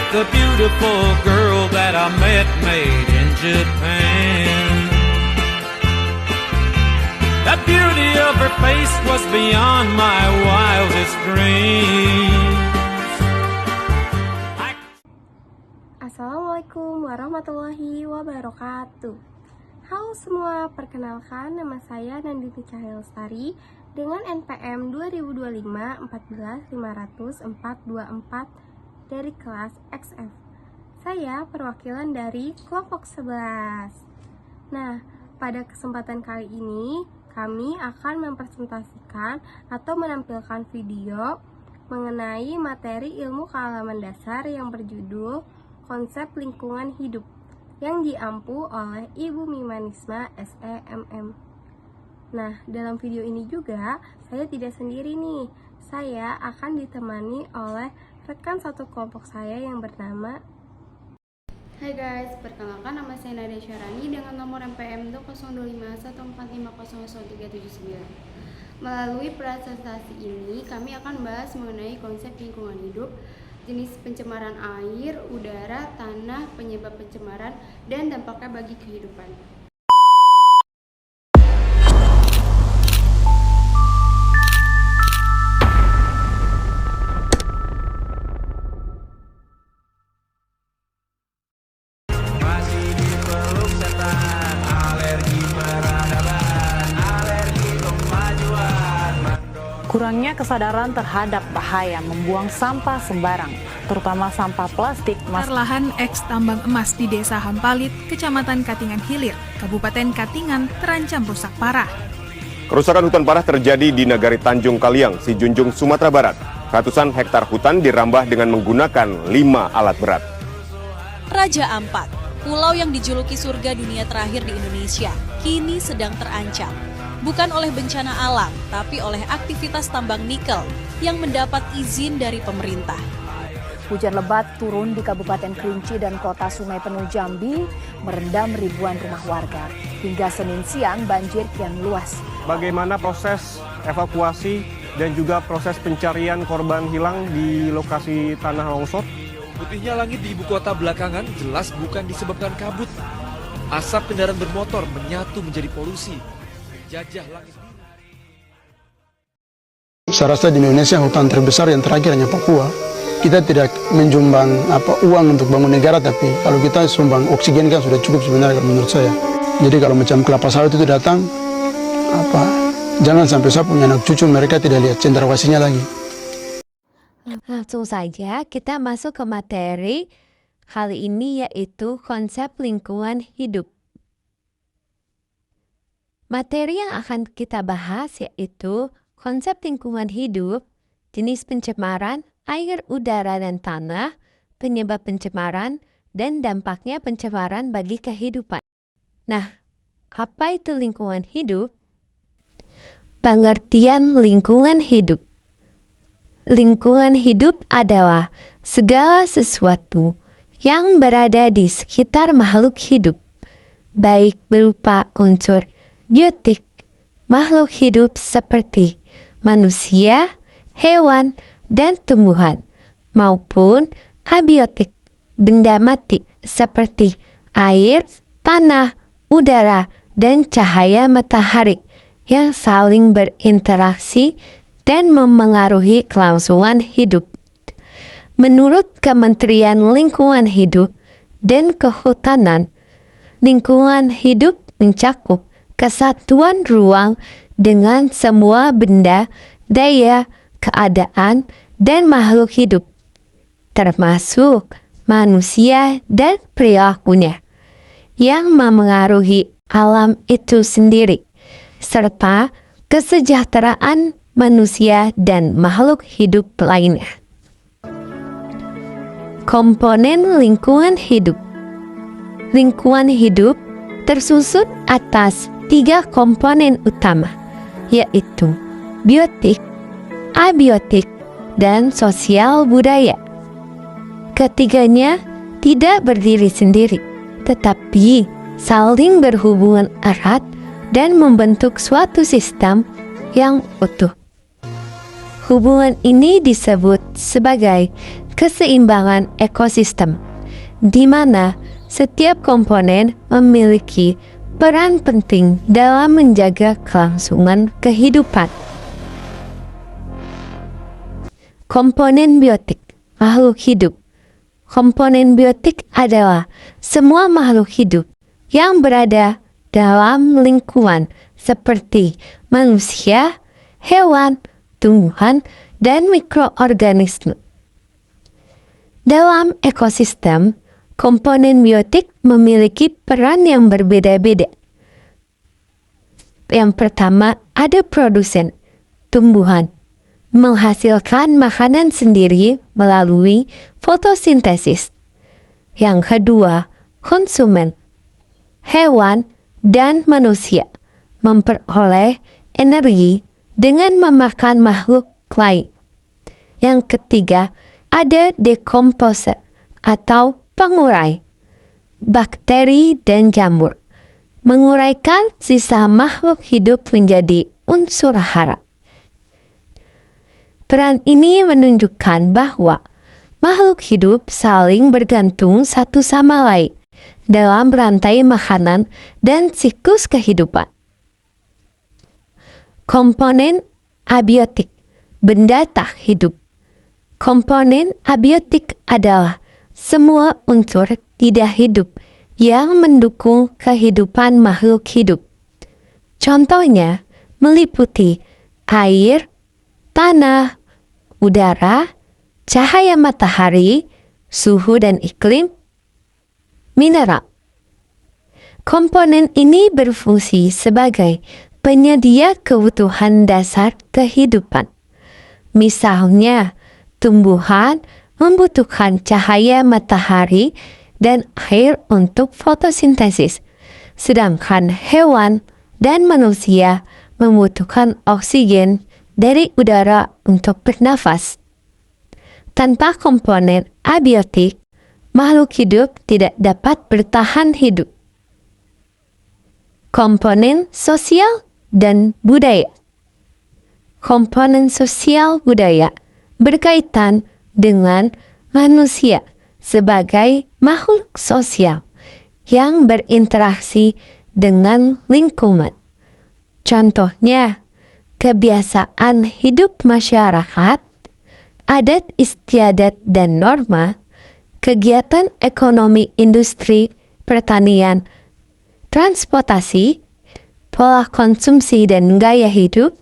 the beautiful girl that I met made in Japan. The beauty of her face was beyond my wildest dreams. Assalamualaikum warahmatullahi wabarakatuh. Halo semua, perkenalkan nama saya Nandini Cahaya Lestari dengan NPM 2025-14500-424 dari kelas XF. Saya perwakilan dari kelompok 11. Nah, pada kesempatan kali ini kami akan mempresentasikan atau menampilkan video mengenai materi ilmu kealaman dasar yang berjudul Konsep Lingkungan Hidup yang diampu oleh Ibu Mimanisma SEMM. Nah, dalam video ini juga saya tidak sendiri nih. Saya akan ditemani oleh rekan satu kelompok saya yang bernama. Hai guys, perkenalkan nama saya Nadia Syarani dengan nomor NPM 025145001379. Melalui presentasi ini, kami akan bahas mengenai konsep lingkungan hidup, jenis pencemaran air, udara, tanah, penyebab pencemaran, dan dampaknya bagi kehidupan. Kurangnya kesadaran terhadap bahaya membuang sampah sembarang, terutama sampah plastik. Lahan eks tambang emas di Desa Hampalit, Kecamatan Katingan Hilir, Kabupaten Katingan terancam rusak parah. Kerusakan hutan parah terjadi di Nagari Tanjung Kaliang, Sijunjung, Sumatera Barat. Ratusan hektar hutan dirambah dengan menggunakan 5 alat berat. Raja Ampat, pulau yang dijuluki surga dunia terakhir di Indonesia, kini sedang terancam. Bukan oleh bencana alam, tapi oleh aktivitas tambang nikel yang mendapat izin dari pemerintah. Hujan lebat turun di Kabupaten Kerinci dan Kota Sungai Penuh Jambi merendam ribuan rumah warga. Hingga Senin siang banjir kian luas. Bagaimana proses evakuasi dan juga proses pencarian korban hilang di lokasi tanah longsor? Putihnya langit di ibu kota belakangan jelas bukan disebabkan kabut. Asap kendaraan bermotor menyatu menjadi polusi. Jajah langit. Saya rasa di Indonesia hutan terbesar yang terakhir hanya Papua. Kita tidak menjumbang uang untuk bangun negara, tapi kalau kita sumbang oksigen kan sudah cukup sebenarnya menurut saya. Jadi kalau macam kelapa sawit itu datang, jangan sampai saya punya anak cucu mereka tidak lihat cendrawasihnya lagi. Langsung saja kita masuk ke materi kali ini, yaitu konsep lingkungan hidup. Materi yang akan kita bahas yaitu konsep lingkungan hidup, jenis pencemaran, air, udara, dan tanah, penyebab pencemaran, dan dampaknya pencemaran bagi kehidupan. Nah, apa itu lingkungan hidup? Pengertian lingkungan hidup. Lingkungan hidup adalah segala sesuatu yang berada di sekitar makhluk hidup, baik berupa unsur biotik, makhluk hidup seperti manusia, hewan, dan tumbuhan, maupun abiotik, benda mati seperti air, tanah, udara, dan cahaya matahari yang saling berinteraksi dan memengaruhi kelangsungan hidup. Menurut Kementerian Lingkungan Hidup dan Kehutanan, lingkungan hidup mencakup kesatuan ruang dengan semua benda, daya, keadaan, dan makhluk hidup, termasuk manusia dan perilakunya, yang memengaruhi alam itu sendiri, serta kesejahteraan manusia dan makhluk hidup lainnya. Komponen lingkungan hidup. Lingkungan hidup tersusun atas 3 komponen utama, yaitu biotik, abiotik, dan sosial budaya. Ketiganya tidak berdiri sendiri, tetapi saling berhubungan erat dan membentuk suatu sistem yang utuh. Hubungan ini disebut sebagai keseimbangan ekosistem, di mana setiap komponen memiliki peran penting dalam menjaga kelangsungan kehidupan. Komponen biotik, makhluk hidup. Komponen biotik adalah semua makhluk hidup yang berada dalam lingkungan seperti manusia, hewan, tumbuhan, dan mikroorganisme. Dalam ekosistem, komponen biotik memiliki peran yang berbeda-beda. Yang pertama, ada produsen, tumbuhan, menghasilkan makanan sendiri melalui fotosintesis. Yang kedua, konsumen, hewan dan manusia, memperoleh energi dengan memakan makhluk lain. Yang ketiga, ada dekomposer atau pengurai, bakteri dan jamur, menguraikan sisa makhluk hidup menjadi unsur hara. Peran ini menunjukkan bahwa makhluk hidup saling bergantung satu sama lain dalam rantai makanan dan siklus kehidupan. Komponen abiotik, benda tak hidup. Komponen abiotik adalah semua unsur tidak hidup yang mendukung kehidupan makhluk hidup. Contohnya meliputi air, tanah, udara, cahaya matahari, suhu dan iklim, mineral. Komponen ini berfungsi sebagai penyedia kebutuhan dasar kehidupan. Misalnya, tumbuhan membutuhkan cahaya matahari dan air untuk fotosintesis, sedangkan hewan dan manusia membutuhkan oksigen dari udara untuk bernafas. Tanpa komponen abiotik, makhluk hidup tidak dapat bertahan hidup. Komponen sosial dan budaya. Komponen sosial budaya berkaitan dengan manusia sebagai makhluk sosial yang berinteraksi dengan lingkungan. Contohnya, kebiasaan hidup masyarakat, adat istiadat dan norma, kegiatan ekonomi industri, pertanian, transportasi, pola konsumsi dan gaya hidup.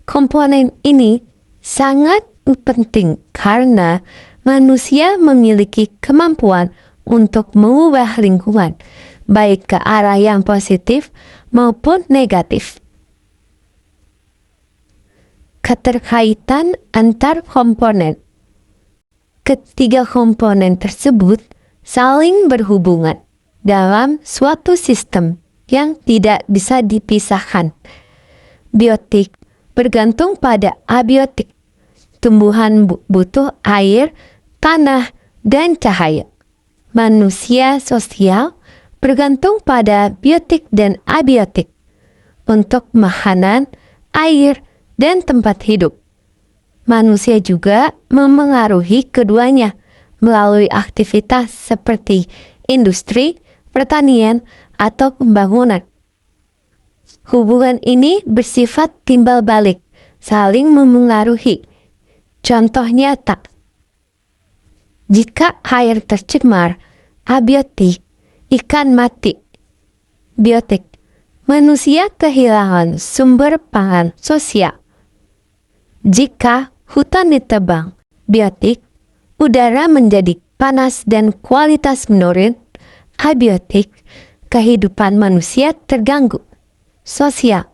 Komponen ini sangat penting karena manusia memiliki kemampuan untuk mengubah lingkungan, baik ke arah yang positif maupun negatif. Keterkaitan antar komponen. Ketiga komponen tersebut saling berhubungan dalam suatu sistem yang tidak bisa dipisahkan. Biotik bergantung pada abiotik. Tumbuhan butuh air, tanah, dan cahaya. Manusia sosial bergantung pada biotik dan abiotik untuk makanan, air, dan tempat hidup. Manusia juga memengaruhi keduanya melalui aktivitas seperti industri, pertanian, atau pembangunan. Hubungan ini bersifat timbal balik, saling memengaruhi. Contoh nyata, jika air tercemar, abiotik, ikan mati. Biotik, manusia kehilangan sumber pangan sosial. Jika hutan ditebang, biotik, udara menjadi panas dan kualitas menurun. Abiotik, kehidupan manusia terganggu. Sosial,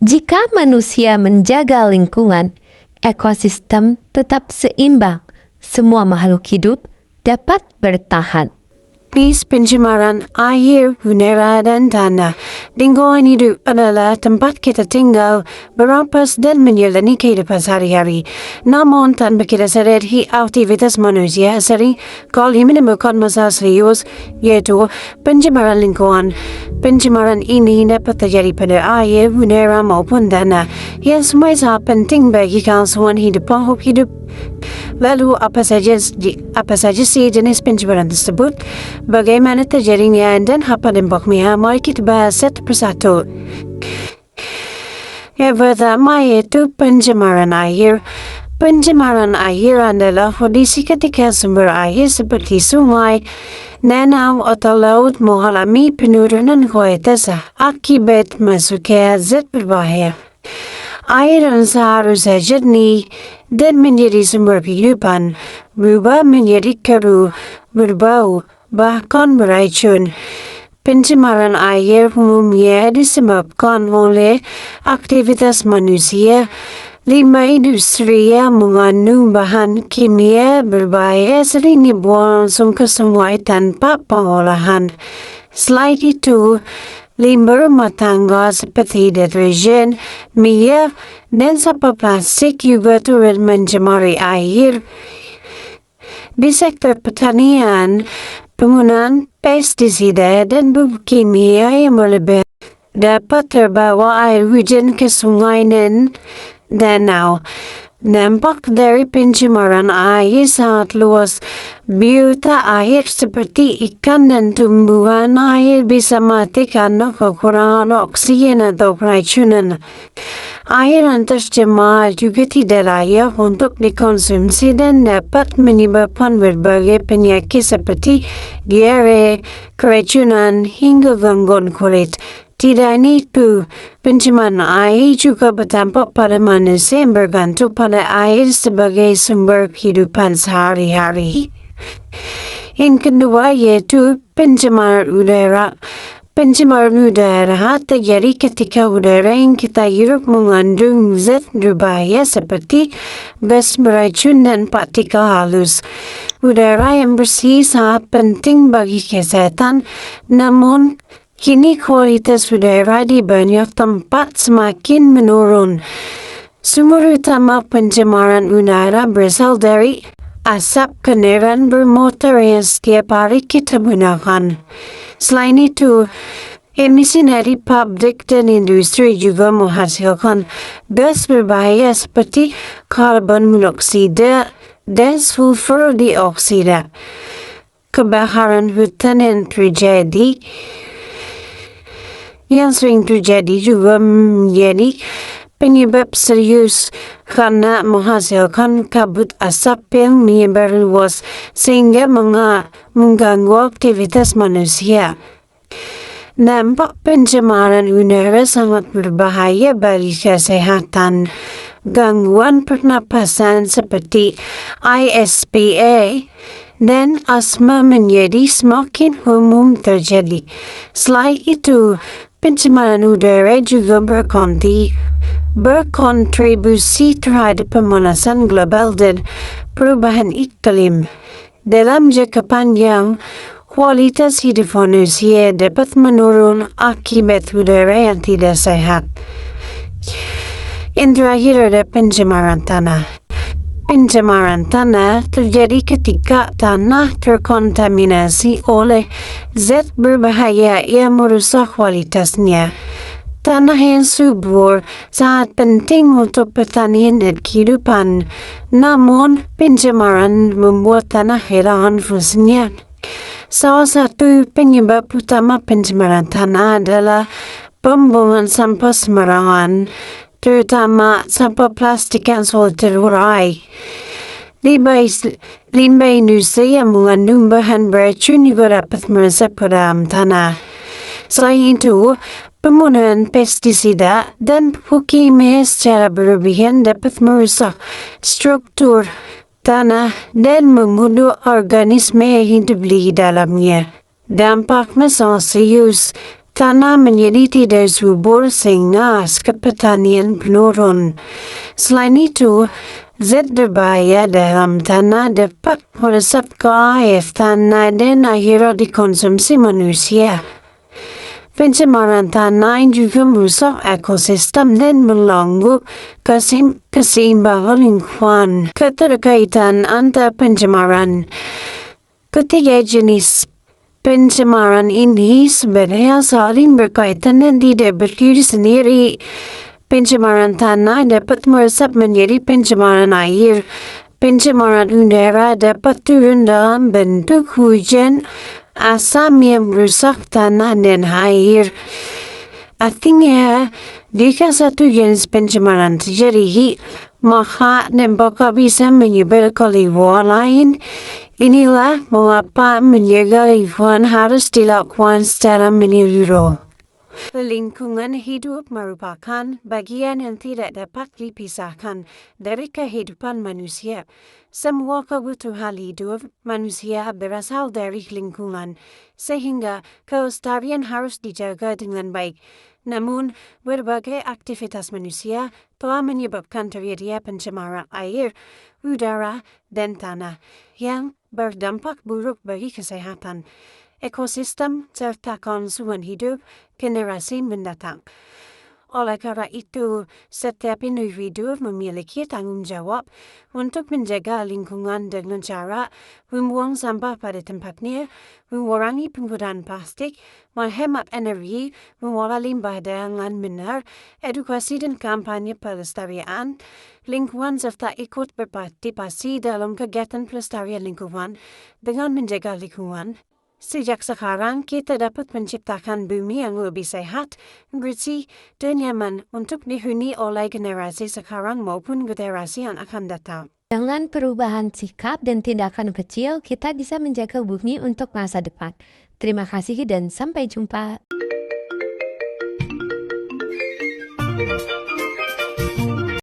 jika manusia menjaga lingkungan, ekosistem tetap seimbang. Semua makhluk hidup dapat bertahan. Teknis pencemaran air, udara, dan tanah. Lingkungan hidup adalah tempat kita tinggal, bernafas dan menjalani kehidupan sehari-hari. Namun, tanpa kita sadari, aktivitas manusia sering kali menimbulkan masalah serius, yaitu pencemaran lingkungan. Pencemaran ini dapat terjadi pada air, udara, maupun tanah, yang semua sangat penting bagi kelangsungan makhluk hidup. Lalu, apa saja sih jenis pencemaran tersebut? Bagaimana terjadinya dan apa dampaknya? Mari kita bahas satu persatu. Yang pertama yaitu pencemaran air. Pencemaran air adalah kondisi ketika sumber air seperti sungai, danau atau laut mengalami penurunan kualitas akibat masuknya zat berbahaya. Air yang seharusnya jernih dan menjadi sumber kehidupan berubah menjadi keruh, berbau, bahkan beracun. Pencemaran air umumnya disebabkan oleh aktivitas manusia, limbah industri yang mengandung bahan kimia berbahaya sering dibuang langsung ke sungai tanpa pengolahan. Selain itu, limbah rumah tangga seperti deterjen, minyak, dan sampah plastik juga turut mencemari air. Di sektor pertanian, penggunaan pestisida dan bubuk kimia yang berlebih dapat terbawa air hujan ke sungai dan danau. Dampak dari pencemaran air sangat luas. Biota air seperti ikan dan tumbuhan air bisa mati karena kekurangan oksigen atau keracunan. Air yang tercemar juga tidak layak untuk dikonsumsi dan dapat menyebabkan berbagai penyakit seperti diare, keracunan, hingga gangguan kulit. Tidak hanya itu, pencemaran air juga berdampak pada manusia yang bergantung pada air sebagai sumber kehidupan sehari-hari. Yang kedua yaitu pencemaran udara. Pencemaran udara terjadi ketika udara yang kita hirup mengandung zat berbahaya seperti gas beracun dan partikel halus. Udara yang bersih sangat penting bagi kesehatan, namun kini kualitas udara di banyak tempat semakin menurun. Sumber utama pencemaran udara berasal dari asap kendaraan bermotor yang setiap hari kita gunakan. Selain itu, emisi dari pabrik dan industri juga menghasilkan gas berbahaya seperti karbon monoksida dan sulfur dioksida. Kebakaran hutan yang sering terjadi juga menjadi penyebab serius karena menghasilkan kabut asap yang menyebar luas sehingga mengganggu aktivitas manusia. Dampak pencemaran udara sangat berbahaya bagi kesehatan. Gangguan pernapasan seperti ISPA dan asma menjadi semakin umum terjadi. Selain itu, pencemaran udara juga berkontribusi terhadap pemanasan global dan perubahan iklim. Dalam jangka panjang, kualitas hidup manusia dapat menurun akibat udara yang tidak sehat. Yang terakhir ada pencemaran tanah. Pencemaran tanah terjadi ketika tanah terkontaminasi oleh zat berbahaya yang merusak kualitasnya. Tanah yang subur sangat penting untuk pertanian dan kehidupan, namun pencemaran membuat tanah kehilangan fungsinya. Salah satu penyebab utama pencemaran tanah adalah pembuangan sampah sembarangan, terutama sampah plastik yang sulit terurai. Limbah industri yang mengandung bahan beracun juga dapat meresap ke dalam tanah. Selain itu, penggunaan pestisida dan pupuk kimia secara berlebihan dapat merusak struktur tanah dan membunuh organisme yang hidup di dalamnya. Dampaknya sangat serius. Tanah menjadi tidak subur sehingga hasil pertanian menurun. Selain itu, Zat berbahaya dalam tanah dapat meresap ke air tanah dan akhirnya dikonsumsi manusia. Pencemaran tanah juga merusak ekosistem dan melanggar keseimbangan lingkungan. Keterkaitan antar pencemaran. Ketiga jenis pencemaran ini sebenarnya saling berkaitan dan tidak berdiri sendiri. Pencemaran tanah dapat meresap menjadi pencemaran air. Pencemaran udara dapat turun dalam bentuk hujan asam yang merusak tanah dan air. Artinya, jika satu jenis pencemaran terjadi, maka dampak bisa menyebar ke lingkungan lain. Inilah mengapa menjaga lingkungan harus dilakukan secara menyeluruh. Lingkungan hidup merupakan bagian yang tidak dapat dipisahkan dari kehidupan manusia. Semua kebutuhan hidup manusia berasal dari lingkungan, sehingga kelestarian harus dijaga dengan baik. Namun, berbagai aktivitas manusia telah menyebabkan terjadinya pencemaran air, udara, dan tanah yang berdampak buruk bagi kesehatan ekosistem serta kelangsungan hidup generasi mendatang. Oleh karena itu, setiap individu memiliki tanggung jawab untuk menjaga lingkungan dengan cara membuang sampah pada tempatnya, mengurangi penggunaan plastik, menghemat energi, mengolah limbah dengan benar, edukasi dan kampanye pelestarian lingkungan serta ikut berpartisipasi dalam kegiatan pelestarian lingkungan dengan menjaga lingkungan. Sejak sekarang, kita dapat menciptakan bumi yang lebih sehat, bersih, dan nyaman untuk dihuni oleh generasi sekarang maupun generasi yang akan datang. Dengan perubahan sikap dan tindakan kecil, kita bisa menjaga bumi untuk masa depan. Terima kasih dan sampai jumpa.